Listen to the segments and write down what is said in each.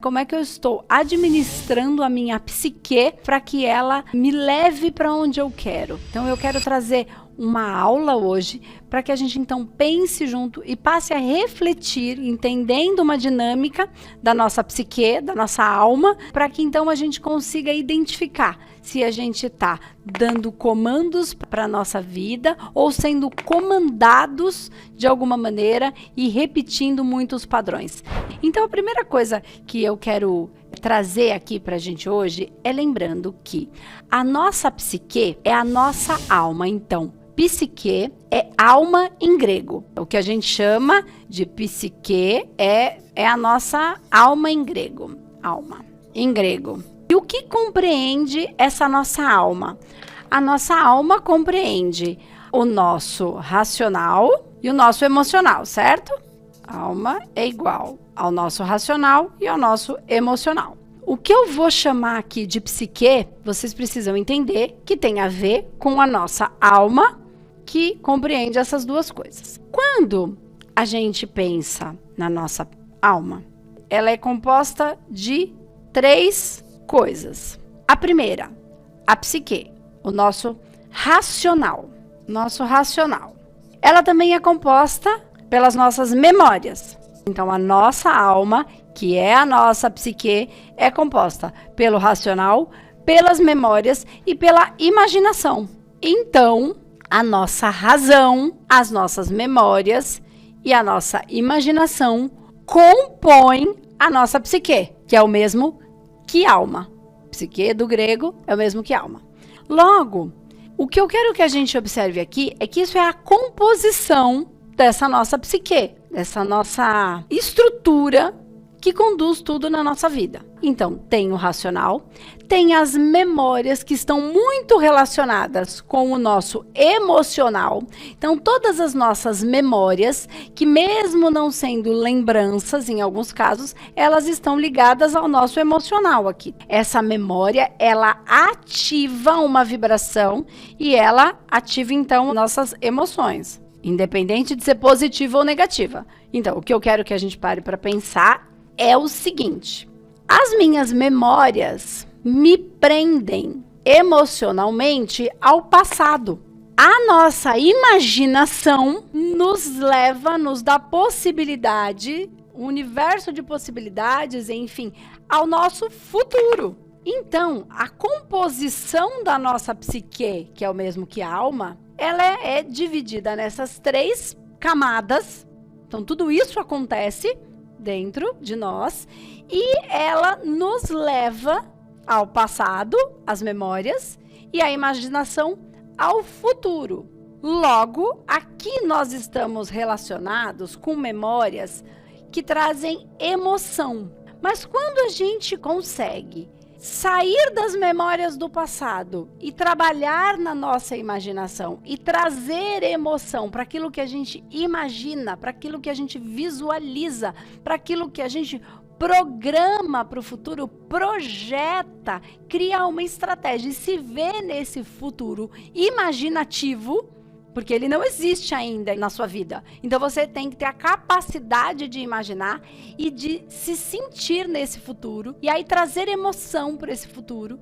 Como é que eu estou administrando a minha psique para que ela me leve para onde eu quero? Então eu quero trazer uma aula hoje para que a gente então pense junto e passe a refletir, entendendo uma dinâmica da nossa psique, da nossa alma, para que então a gente consiga identificar se a gente está dando comandos para a nossa vida ou sendo comandados de alguma maneira e repetindo muitos padrões. Então a primeira coisa que eu quero trazer aqui para a gente hoje é lembrando que a nossa psique é a nossa alma. Então, psique é alma em grego. O que a gente chama de psique é a nossa alma em grego. Alma em grego. E o que compreende essa nossa alma? A nossa alma compreende o nosso racional e o nosso emocional, certo? Alma é igual ao nosso racional e ao nosso emocional. O que eu vou chamar aqui de psique, vocês precisam entender que tem a ver com a nossa alma, que compreende essas duas coisas. Quando a gente pensa na nossa alma, ela é composta de três coisas. A primeira, a psique, o nosso racional. Nosso racional. Ela também é composta pelas nossas memórias. Então, a nossa alma, que é a nossa psique, é composta pelo racional, pelas memórias e pela imaginação. Então, a nossa razão, as nossas memórias e a nossa imaginação compõem a nossa psique, que é o mesmo que alma. Psique do grego é o mesmo que alma. Logo, o que eu quero que a gente observe aqui é que isso é a composição dessa nossa psique, dessa nossa estrutura que conduz tudo na nossa vida. Então, tem o racional, tem as memórias que estão muito relacionadas com o nosso emocional. Então, todas as nossas memórias, que mesmo não sendo lembranças, em alguns casos, elas estão ligadas ao nosso emocional aqui. Essa memória, ela ativa uma vibração e ela ativa, então, nossas emoções, independente de ser positiva ou negativa. Então, o que eu quero que a gente pare para pensar é o seguinte: as minhas memórias me prendem emocionalmente ao passado. A nossa imaginação nos dá possibilidade, um universo de possibilidades, enfim, ao nosso futuro. Então, a composição da nossa psique, que é o mesmo que a alma, ela é dividida nessas três camadas. Então, tudo isso acontece dentro de nós e ela nos leva ao passado, às memórias, e a imaginação ao futuro. Logo, aqui nós estamos relacionados com memórias que trazem emoção. Mas quando a gente consegue sair das memórias do passado e trabalhar na nossa imaginação e trazer emoção para aquilo que a gente imagina, para aquilo que a gente visualiza, para aquilo que a gente programa para o futuro, projeta, cria uma estratégia e se vê nesse futuro imaginativo, porque ele não existe ainda na sua vida. Então você tem que ter a capacidade de imaginar e de se sentir nesse futuro e aí trazer emoção para esse futuro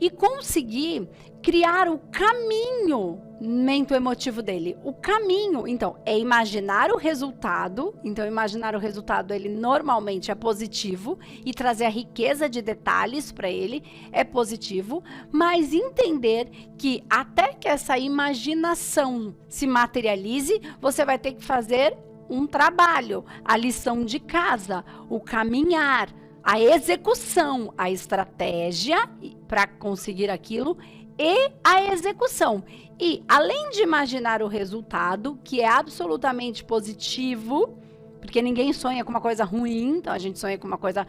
e conseguir criar o caminho mento-emotivo dele. O caminho, então, é imaginar o resultado. Então, imaginar o resultado, ele normalmente é positivo e trazer a riqueza de detalhes para ele é positivo, mas entender que até que essa imaginação se materialize, você vai ter que fazer um trabalho, a lição de casa, o caminhar, a execução, a estratégia para conseguir aquilo e a execução. E além de imaginar o resultado, que é absolutamente positivo, porque ninguém sonha com uma coisa ruim, então a gente sonha com uma coisa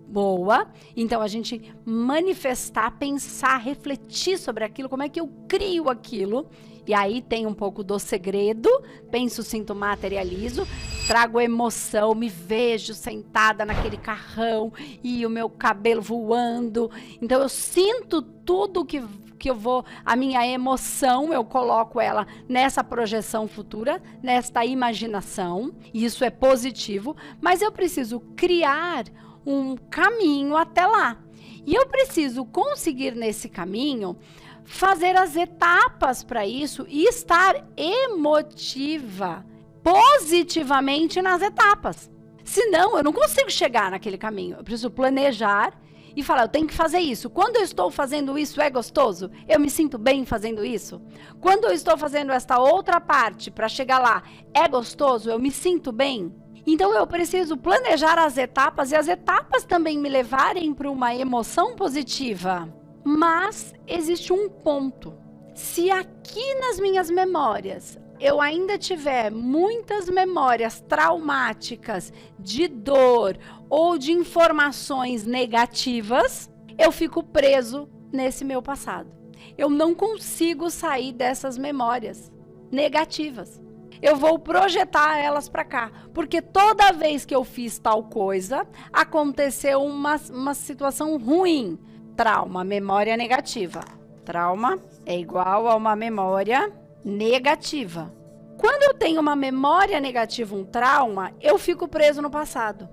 boa, então a gente manifestar, pensar, refletir sobre aquilo, como é que eu crio aquilo, e aí tem um pouco do segredo, penso, sinto, materializo, trago emoção, me vejo sentada naquele carrão e o meu cabelo voando, então eu sinto tudo que eu vou, a minha emoção, eu coloco ela nessa projeção futura, nesta imaginação, e isso é positivo, mas eu preciso criar um caminho até lá. E eu preciso conseguir nesse caminho fazer as etapas para isso e estar emotiva, positivamente nas etapas. Senão, eu não consigo chegar naquele caminho. Eu preciso planejar e falar, eu tenho que fazer isso. Quando eu estou fazendo isso, é gostoso? Eu me sinto bem fazendo isso? Quando eu estou fazendo esta outra parte para chegar lá, é gostoso? Eu me sinto bem? Então, eu preciso planejar as etapas e as etapas também me levarem para uma emoção positiva. Mas existe um ponto. Se aqui nas minhas memórias eu ainda tiver muitas memórias traumáticas de dor ou de informações negativas, eu fico preso nesse meu passado. Eu não consigo sair dessas memórias negativas. Eu vou projetar elas para cá, porque toda vez que eu fiz tal coisa, aconteceu uma situação ruim. Trauma, memória negativa. Trauma é igual a uma memória negativa. Quando eu tenho uma memória negativa, um trauma, eu fico preso no passado.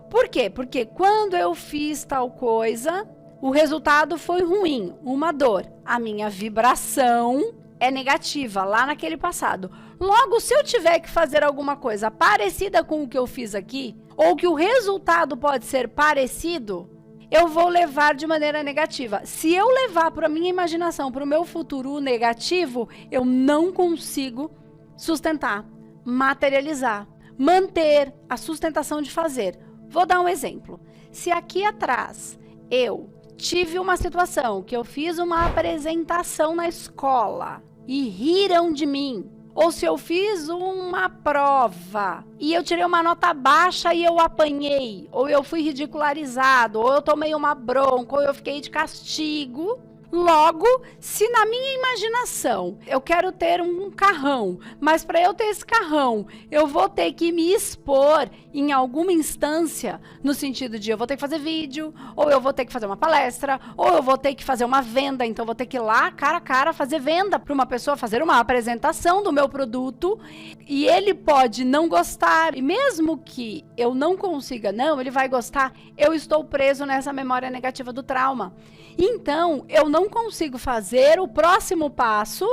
Por quê? Porque quando eu fiz tal coisa, o resultado foi ruim, uma dor. A minha vibração é negativa lá naquele passado. Logo, se eu tiver que fazer alguma coisa parecida com o que eu fiz aqui, ou que o resultado pode ser parecido, eu vou levar de maneira negativa. Se eu levar para a minha imaginação, para o meu futuro negativo, eu não consigo sustentar, materializar, manter a sustentação de fazer. Vou dar um exemplo. Se aqui atrás eu tive uma situação que eu fiz uma apresentação na escola e riram de mim, ou se eu fiz uma prova e eu tirei uma nota baixa e eu apanhei, ou eu fui ridicularizado, ou eu tomei uma bronca, ou eu fiquei de castigo. Logo, se na minha imaginação eu quero ter um carrão, mas para eu ter esse carrão, eu vou ter que me expor em alguma instância, no sentido de eu vou ter que fazer vídeo, ou eu vou ter que fazer uma palestra, ou eu vou ter que fazer uma venda, então eu vou ter que ir lá, cara a cara, fazer venda para uma pessoa, fazer uma apresentação do meu produto, e ele pode não gostar, e mesmo que eu não consiga, não, ele vai gostar, eu estou preso nessa memória negativa do trauma. Então, eu não consigo fazer o próximo passo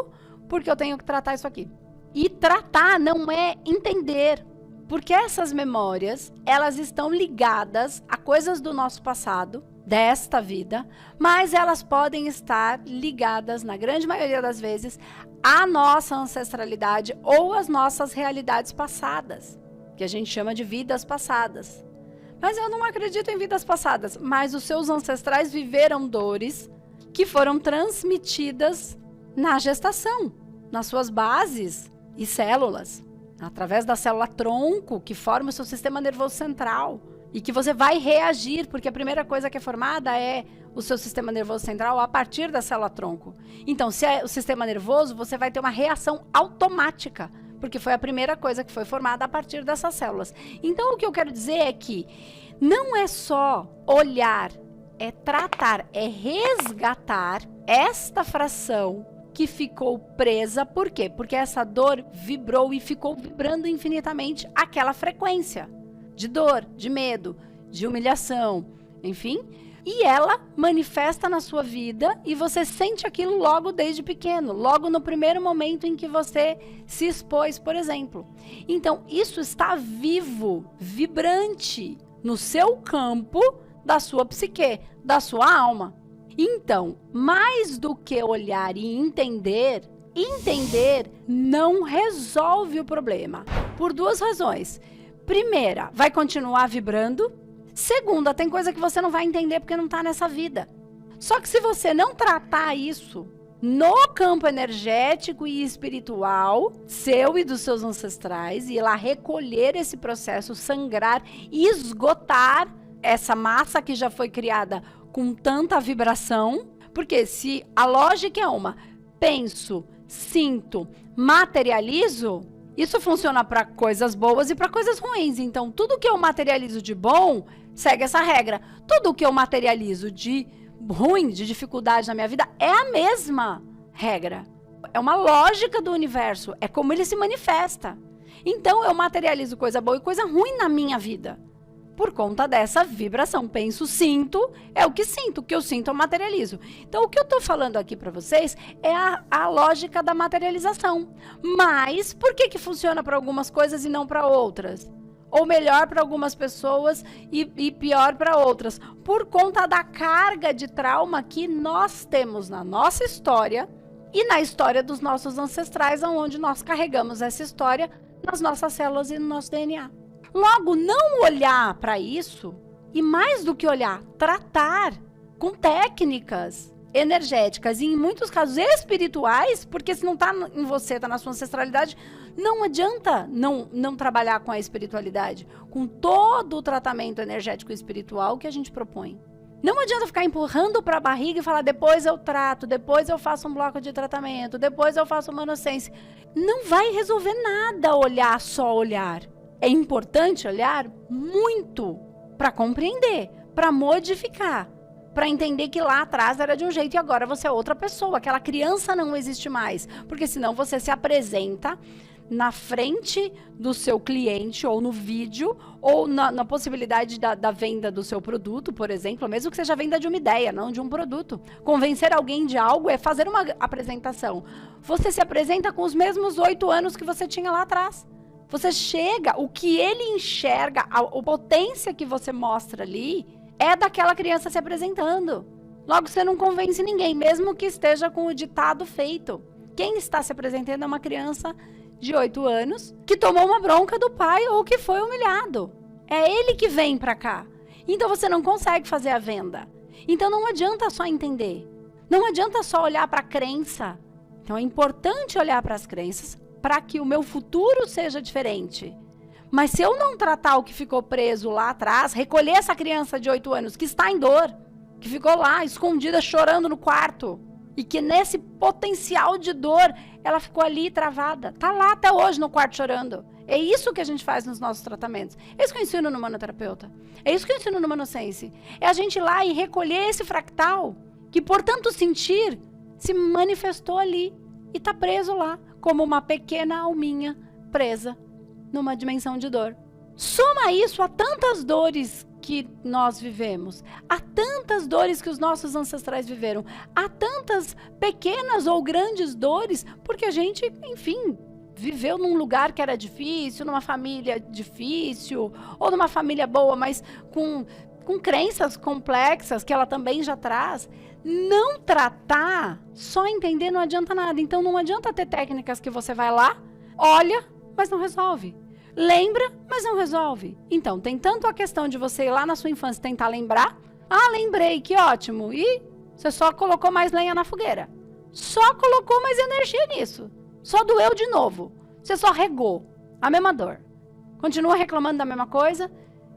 porque eu tenho que tratar isso aqui. E tratar não é entender, porque essas memórias, elas estão ligadas a coisas do nosso passado, desta vida, mas elas podem estar ligadas, na grande maioria das vezes, à nossa ancestralidade ou às nossas realidades passadas, que a gente chama de vidas passadas. Mas eu não acredito em vidas passadas, mas os seus ancestrais viveram dores que foram transmitidas na gestação, nas suas bases e células, através da célula tronco, que forma o seu sistema nervoso central, e que você vai reagir, porque a primeira coisa que é formada é o seu sistema nervoso central a partir da célula tronco. Então, se é o sistema nervoso, você vai ter uma reação automática, porque foi a primeira coisa que foi formada a partir dessas células. Então, o que eu quero dizer é que não é só olhar, é tratar, é resgatar esta fração que ficou presa. Por quê? Porque essa dor vibrou e ficou vibrando infinitamente aquela frequência de dor, de medo, de humilhação, enfim. E ela manifesta na sua vida e você sente aquilo logo desde pequeno, logo no primeiro momento em que você se expôs, por exemplo. Então, isso está vivo, vibrante no seu campo da sua psique, da sua alma. Então, mais do que olhar e entender não resolve o problema. Por duas razões. Primeira, vai continuar vibrando. Segunda, tem coisa que você não vai entender porque não está nessa vida. Só que se você não tratar isso no campo energético e espiritual, seu e dos seus ancestrais, e ir lá recolher esse processo, sangrar e esgotar essa massa que já foi criada com tanta vibração, porque se a lógica é uma, penso, sinto, materializo, isso funciona para coisas boas e para coisas ruins. Então, tudo que eu materializo de bom segue essa regra. Tudo que eu materializo de ruim, de dificuldade na minha vida, é a mesma regra. É uma lógica do universo. É como ele se manifesta. Então, eu materializo coisa boa e coisa ruim na minha vida. por conta dessa vibração. Penso, sinto, é o que eu sinto eu materializo. Então, o que eu estou falando aqui para vocês é a lógica da materialização. Mas, por que funciona para algumas coisas e não para outras? Ou melhor para algumas pessoas e pior para outras? Por conta da carga de trauma que nós temos na nossa história e na história dos nossos ancestrais, onde nós carregamos essa história nas nossas células e no nosso DNA. Logo, não olhar para isso e, mais do que olhar, tratar com técnicas energéticas e, em muitos casos, espirituais, porque se não está em você, está na sua ancestralidade, não adianta não trabalhar com a espiritualidade, com todo o tratamento energético e espiritual que a gente propõe. Não adianta ficar empurrando para a barriga e falar, depois eu trato, depois eu faço um bloco de tratamento, depois eu faço manusense. Não vai resolver nada olhar, só olhar. É importante olhar muito para compreender, para modificar, para entender que lá atrás era de um jeito e agora você é outra pessoa. Aquela criança não existe mais, porque senão você se apresenta na frente do seu cliente ou no vídeo ou na possibilidade da venda do seu produto, por exemplo, mesmo que seja a venda de uma ideia, não de um produto. Convencer alguém de algo é fazer uma apresentação. Você se apresenta com os mesmos 8 anos que você tinha lá atrás. Você chega, o que ele enxerga, a potência que você mostra ali é daquela criança se apresentando. Logo, você não convence ninguém, mesmo que esteja com o ditado feito. Quem está se apresentando é uma criança de 8 anos que tomou uma bronca do pai ou que foi humilhado. É ele que vem para cá. Então, você não consegue fazer a venda. Então, não adianta só entender. Não adianta só olhar para a crença. Então, é importante olhar para as crenças para que o meu futuro seja diferente. Mas se eu não tratar o que ficou preso lá atrás, recolher essa criança de 8 anos que está em dor, que ficou lá escondida chorando no quarto, e que nesse potencial de dor, ela ficou ali travada. Está lá até hoje no quarto chorando. É isso que a gente faz nos nossos tratamentos. É isso que eu ensino no Manoterapeuta. É isso que eu ensino no Manosense. É a gente ir lá e recolher esse fractal, que por tanto sentir, se manifestou ali e está preso lá, como uma pequena alminha presa numa dimensão de dor. Soma isso a tantas dores que nós vivemos, há tantas dores que os nossos ancestrais viveram, há tantas pequenas ou grandes dores, porque a gente, enfim, viveu num lugar que era difícil, numa família difícil, ou numa família boa, mas com crenças complexas que ela também já traz. Não tratar, só entender não adianta nada. Então não adianta ter técnicas que você vai lá, olha, mas não resolve. Lembra, mas não resolve. Então, tem tanto a questão de você ir lá na sua infância e tentar lembrar. Ah, lembrei, que ótimo. E você só colocou mais lenha na fogueira. Só colocou mais energia nisso. Só doeu de novo. Você só regou a mesma dor. Continua reclamando da mesma coisa.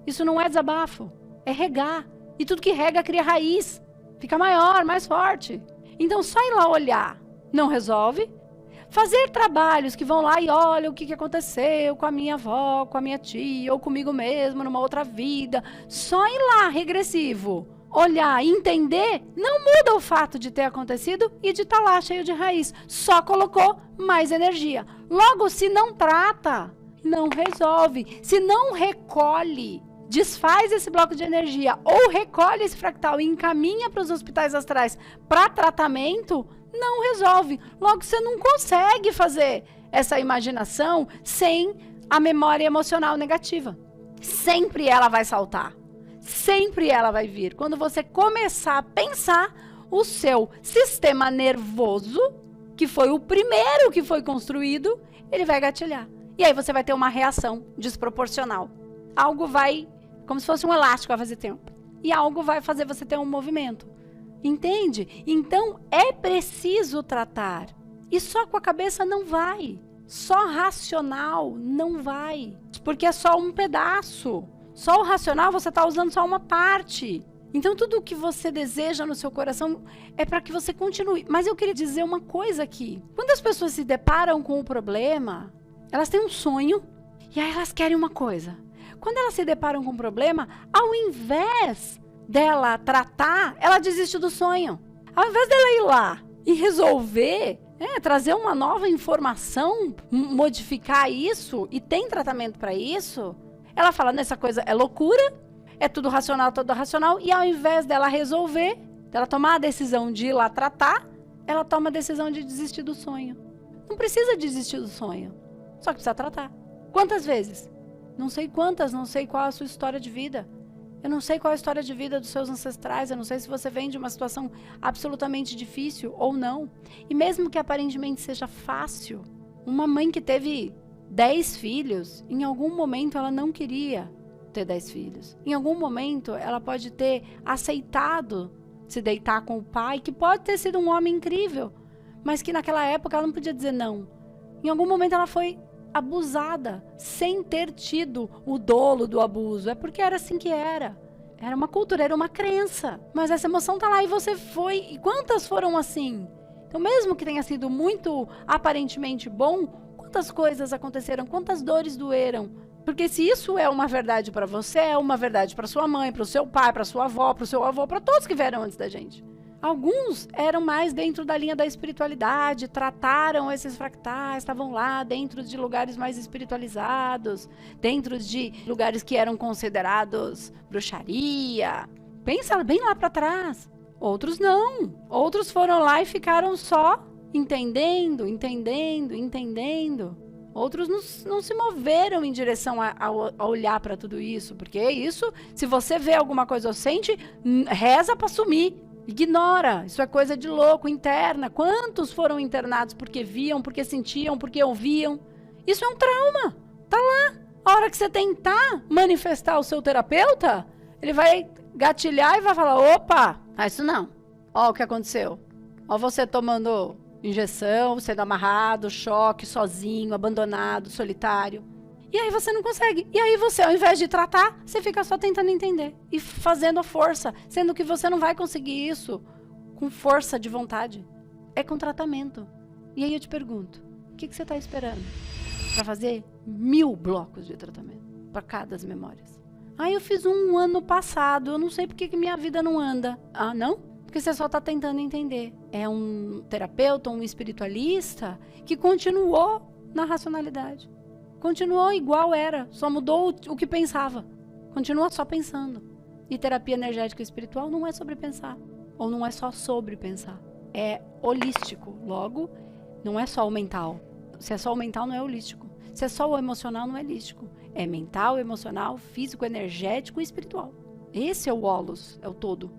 Isso não é desabafo, é regar. E tudo que rega cria raiz. Fica maior, mais forte. Então, só ir lá olhar não resolve. Fazer trabalhos que vão lá e olham o que aconteceu com a minha avó, com a minha tia, ou comigo mesmo, numa outra vida. Só ir lá, regressivo, olhar e entender, não muda o fato de ter acontecido e de estar lá cheio de raiz. Só colocou mais energia. Logo, se não trata, não resolve. Se não recolhe, desfaz esse bloco de energia ou recolhe esse fractal e encaminha para os hospitais astrais para tratamento, não resolve. Logo, você não consegue fazer essa imaginação sem a memória emocional negativa. Sempre ela vai saltar. Sempre ela vai vir. Quando você começar a pensar, o seu sistema nervoso, que foi o primeiro que foi construído, ele vai gatilhar. E aí você vai ter uma reação desproporcional. Algo vai, como se fosse um elástico, vai fazer tempo. E algo vai fazer você ter um movimento. Entende? Então, é preciso tratar. E só com a cabeça não vai. Só racional não vai. Porque é só um pedaço. Só o racional você está usando só uma parte. Então, tudo o que você deseja no seu coração é para que você continue. Mas eu queria dizer uma coisa aqui. Quando as pessoas se deparam com o problema, elas têm um sonho e aí elas querem uma coisa. Quando elas se deparam com um problema, ao invés dela tratar, ela desiste do sonho. Ao invés dela ir lá e resolver, trazer uma nova informação, modificar isso, e tem tratamento para isso, ela fala, essa coisa é loucura, é tudo racional, e ao invés dela resolver, dela tomar a decisão de ir lá tratar, ela toma a decisão de desistir do sonho. Não precisa desistir do sonho, só que precisa tratar. Quantas vezes? Não sei quantas, não sei qual a sua história de vida. Eu não sei qual a história de vida dos seus ancestrais, eu não sei se você vem de uma situação absolutamente difícil ou não. E mesmo que aparentemente seja fácil, uma mãe que teve 10 filhos, em algum momento ela não queria ter 10 filhos. Em algum momento ela pode ter aceitado se deitar com o pai, que pode ter sido um homem incrível, mas que naquela época ela não podia dizer não. Em algum momento ela foi abusada, sem ter tido o dolo do abuso. É porque era assim que era. Era uma cultura, era uma crença. Mas essa emoção tá lá e você foi. E quantas foram assim? Então, mesmo que tenha sido muito aparentemente bom, quantas coisas aconteceram? Quantas dores doeram? Porque se isso é uma verdade para você, é uma verdade para sua mãe, para o seu pai, para sua avó, para o seu avô, para todos que vieram antes da gente. Alguns eram mais dentro da linha da espiritualidade, trataram esses fractais, estavam lá dentro de lugares mais espiritualizados, dentro de lugares que eram considerados bruxaria. Pensa bem lá para trás. Outros não. Outros foram lá e ficaram só entendendo. Outros não se moveram em direção a olhar para tudo isso, porque isso, se você vê alguma coisa ou sente, reza para sumir. Ignora, isso é coisa de louco, interna. Quantos foram internados porque viam, porque sentiam, porque ouviam? Isso é um trauma, tá lá. A hora que você tentar manifestar o seu terapeuta, ele vai gatilhar e vai falar, opa, isso não. Ó o que aconteceu. Ó você tomando injeção, sendo amarrado, choque, sozinho, abandonado, solitário. E aí você não consegue. E aí você, ao invés de tratar, você fica só tentando entender. E fazendo a força. Sendo que você não vai conseguir isso com força de vontade. É com tratamento. E aí eu te pergunto, o que você está esperando? Para fazer 1000 blocos de tratamento. Para cada das memórias. Eu fiz um ano passado. Eu não sei por que minha vida não anda. Ah, não? Porque você só está tentando entender. É um terapeuta, um espiritualista que continuou na racionalidade. Continuou igual era, só mudou o que pensava. Continua só pensando. E terapia energética e espiritual não é sobre pensar. Ou não é só sobre pensar. É holístico. Logo, não é só o mental. Se é só o mental, não é holístico. Se é só o emocional, não é holístico. É mental, emocional, físico, energético e espiritual. Esse é o holos, é o todo.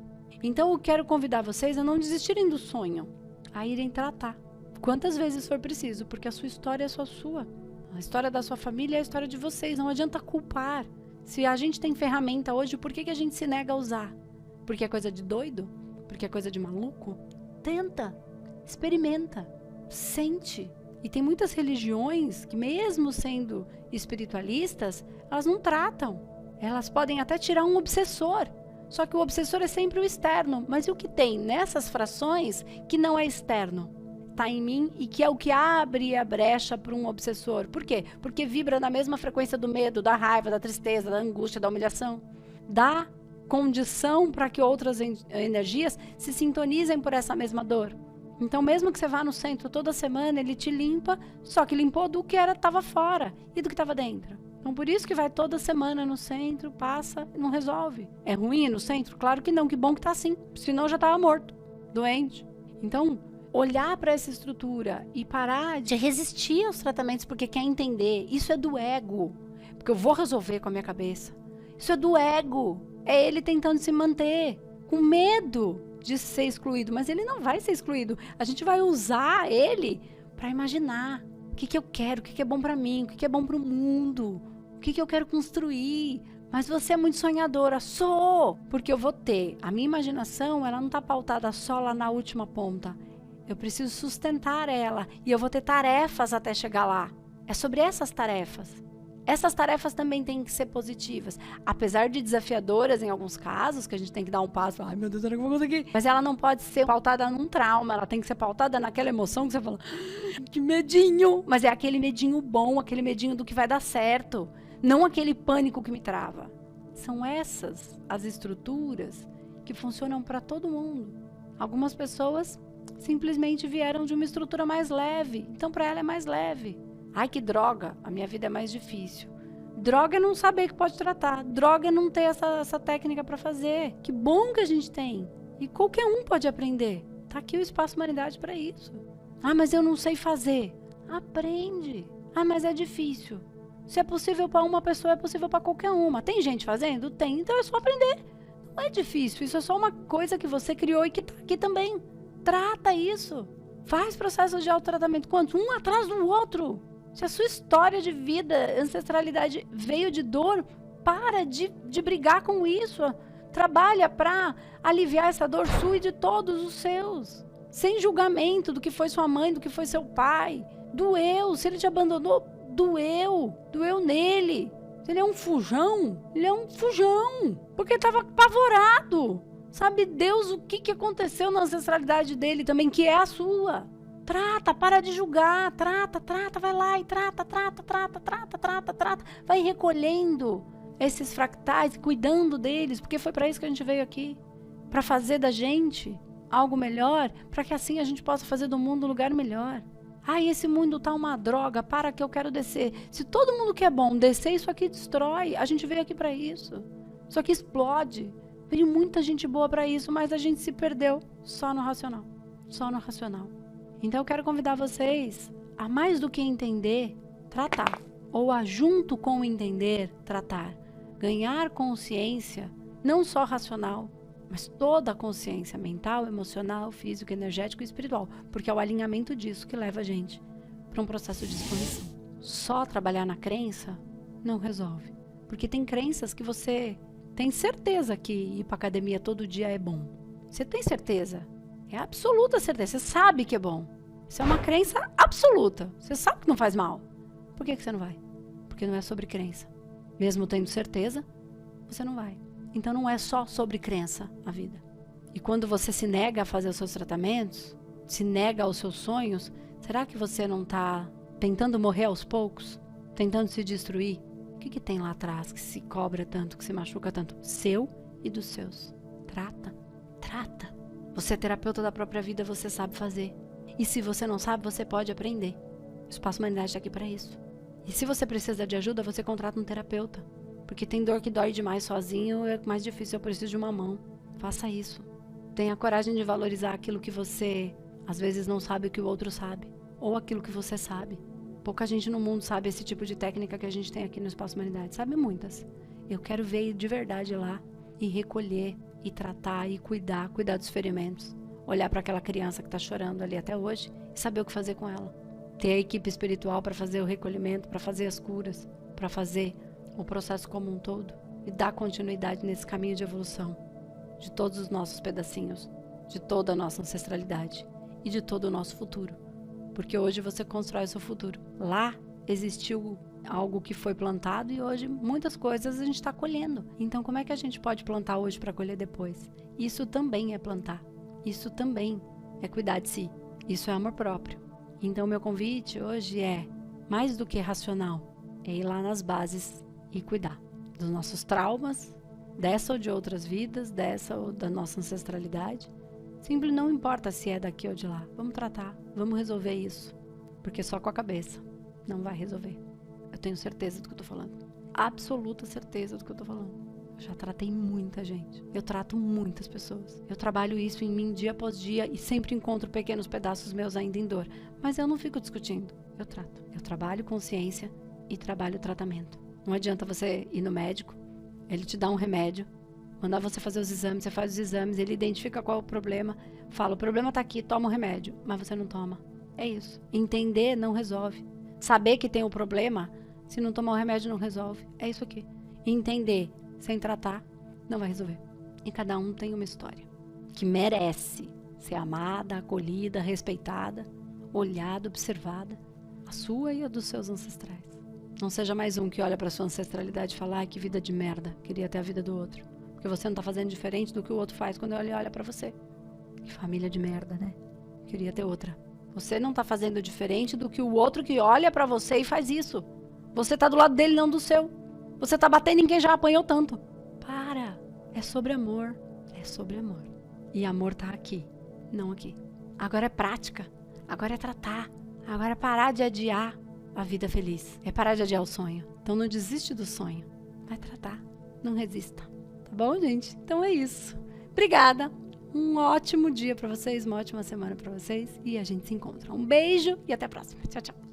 Então eu quero convidar vocês a não desistirem do sonho. A irem tratar. Quantas vezes for preciso, porque a sua história é só sua. A história da sua família é a história de vocês. Não adianta culpar. Se a gente tem ferramenta hoje, por que a gente se nega a usar? Porque é coisa de doido? Porque é coisa de maluco? Tenta. Experimenta. Sente. E tem muitas religiões que, mesmo sendo espiritualistas, elas não tratam. Elas podem até tirar um obsessor. Só que o obsessor é sempre o externo. Mas e o que tem nessas frações que não é externo? Está em mim e que é o que abre a brecha para um obsessor. Por quê? Porque vibra na mesma frequência do medo, da raiva, da tristeza, da angústia, da humilhação. Dá condição para que outras energias se sintonizem por essa mesma dor. Então, mesmo que você vá no centro toda semana, ele te limpa, só que limpou do que estava fora e do que estava dentro. Então, por isso que vai toda semana no centro, passa e não resolve. É ruim ir no centro? Claro que não, que bom que tá assim. Senão já estava morto, doente. Então, olhar para essa estrutura e parar de resistir aos tratamentos porque quer entender. Isso é do ego. Porque eu vou resolver com a minha cabeça. Isso é do ego. É ele tentando se manter com medo de ser excluído. Mas ele não vai ser excluído. A gente vai usar ele para imaginar o que eu quero, o que é bom para mim, o que é bom para o mundo, o que eu quero construir. Mas você é muito sonhadora. Sou! Porque eu vou ter. A minha imaginação, ela não está pautada só lá na última ponta. Eu preciso sustentar ela e eu vou ter tarefas até chegar lá. É sobre essas tarefas. Essas tarefas também têm que ser positivas. Apesar de desafiadoras em alguns casos, que a gente tem que dar um passo. Ai, meu Deus, será que eu vou conseguir? Mas ela não pode ser pautada num trauma. Ela tem que ser pautada naquela emoção que você fala, que medinho. Mas é aquele medinho bom, aquele medinho do que vai dar certo. Não aquele pânico que me trava. São essas as estruturas que funcionam para todo mundo. Algumas pessoas simplesmente vieram de uma estrutura mais leve. Então, para ela é mais leve. Ai, que droga, a minha vida é mais difícil. Droga é não saber que pode tratar. Droga é não ter essa técnica para fazer. Que bom que a gente tem. E qualquer um pode aprender. Tá aqui o Espaço Humanidade para isso. Ah, mas eu não sei fazer. Aprende. Ah, mas é difícil. Se é possível para uma pessoa, é possível para qualquer uma. Tem gente fazendo? Tem. Então é só aprender. Não é difícil. Isso é só uma coisa que você criou e que tá aqui também. Trata isso. Faz processos de autotratamento. Quantos? Um atrás do outro. Se a sua história de vida, ancestralidade veio de dor, para de brigar com isso. Trabalha para aliviar essa dor sua e de todos os seus. Sem julgamento do que foi sua mãe, do que foi seu pai. Doeu. Se ele te abandonou, doeu. Doeu nele. Se ele é um fujão, ele é um fujão. Porque ele estava apavorado. Sabe Deus o que aconteceu na ancestralidade dele também, que é a sua. Trata, para de julgar, trata, vai lá e trata. Vai recolhendo esses fractais, cuidando deles, porque foi para isso que a gente veio aqui. Para fazer da gente algo melhor, para que assim a gente possa fazer do mundo um lugar melhor. Ai, esse mundo tá uma droga, para que eu quero descer. Se todo mundo que é bom descer, isso aqui destrói. A gente veio aqui para isso. Isso aqui explode. Veio muita gente boa para isso, mas a gente se perdeu só no racional. Só no racional. Então eu quero convidar vocês a mais do que entender, tratar. Ou a junto com o entender, tratar. Ganhar consciência, não só racional, mas toda a consciência mental, emocional, física, energética e espiritual. Porque é o alinhamento disso que leva a gente para um processo de expansão. Só trabalhar na crença não resolve. Porque tem crenças que você tem certeza que ir para academia todo dia é bom. Você tem certeza. É absoluta certeza. Você sabe que é bom. Isso é uma crença absoluta. Você sabe que não faz mal. Por que você não vai? Porque não é sobre crença. Mesmo tendo certeza, você não vai. Então não é só sobre crença a vida. E quando você se nega a fazer os seus tratamentos, se nega aos seus sonhos, será que você não está tentando morrer aos poucos? Tentando se destruir? O que tem lá atrás que se cobra tanto, que se machuca tanto? Seu e dos seus. Trata. Você é terapeuta da própria vida, você sabe fazer. E se você não sabe, você pode aprender. O Espaço Humanidade está aqui para isso. E se você precisa de ajuda, você contrata um terapeuta. Porque tem dor que dói demais sozinho, é mais difícil, eu preciso de uma mão. Faça isso. Tenha coragem de valorizar aquilo que você, às vezes, não sabe o que o outro sabe. Ou aquilo que você sabe. Pouca gente no mundo sabe esse tipo de técnica que a gente tem aqui no Espaço Humanidade. Sabe muitas. Eu quero ver de verdade lá e recolher, e tratar, e cuidar dos ferimentos. Olhar para aquela criança que está chorando ali até hoje e saber o que fazer com ela. Ter a equipe espiritual para fazer o recolhimento, para fazer as curas, para fazer o processo como um todo e dar continuidade nesse caminho de evolução de todos os nossos pedacinhos, de toda a nossa ancestralidade e de todo o nosso futuro. Porque hoje você constrói o seu futuro. Lá existiu algo que foi plantado e hoje muitas coisas a gente está colhendo. Então como é que a gente pode plantar hoje para colher depois? Isso também é plantar. Isso também é cuidar de si. Isso é amor próprio. Então meu convite hoje é, mais do que racional, é ir lá nas bases e cuidar dos nossos traumas, dessa ou de outras vidas, dessa ou da nossa ancestralidade. Simples, não importa se é daqui ou de lá. Vamos tratar, vamos resolver isso. Porque só com a cabeça não vai resolver. Eu tenho certeza do que eu tô falando. Absoluta certeza do que eu tô falando. Eu já tratei muita gente. Eu trato muitas pessoas. Eu trabalho isso em mim dia após dia e sempre encontro pequenos pedaços meus ainda em dor. Mas eu não fico discutindo. Eu trato. Eu trabalho consciência e trabalho tratamento. Não adianta você ir no médico, ele te dá um remédio, mandar você fazer os exames, você faz os exames, ele identifica qual é o problema, fala, o problema tá aqui, toma o remédio, mas você não toma. É isso. Entender não resolve. Saber que tem o problema, se não tomar o remédio não resolve. É isso aqui. Entender sem tratar, não vai resolver. E cada um tem uma história que merece ser amada, acolhida, respeitada, olhada, observada, a sua e a dos seus ancestrais. Não seja mais um que olha para sua ancestralidade e fala, ai, que vida de merda, queria ter a vida do outro. Porque você não tá fazendo diferente do que o outro faz quando ele olha para você. Que família de merda, né? Queria ter outra. Você não tá fazendo diferente do que o outro que olha para você e faz isso. Você tá do lado dele, não do seu. Você tá batendo em quem já apanhou tanto. Para. É sobre amor. É sobre amor. E amor tá aqui, não aqui. Agora é prática. Agora é tratar. Agora é parar de adiar a vida feliz. É parar de adiar o sonho. Então não desiste do sonho. Vai tratar. Não resista. Tá bom, gente? Então é isso. Obrigada. Um ótimo dia pra vocês, uma ótima semana pra vocês. E a gente se encontra. Um beijo e até a próxima. Tchau, tchau.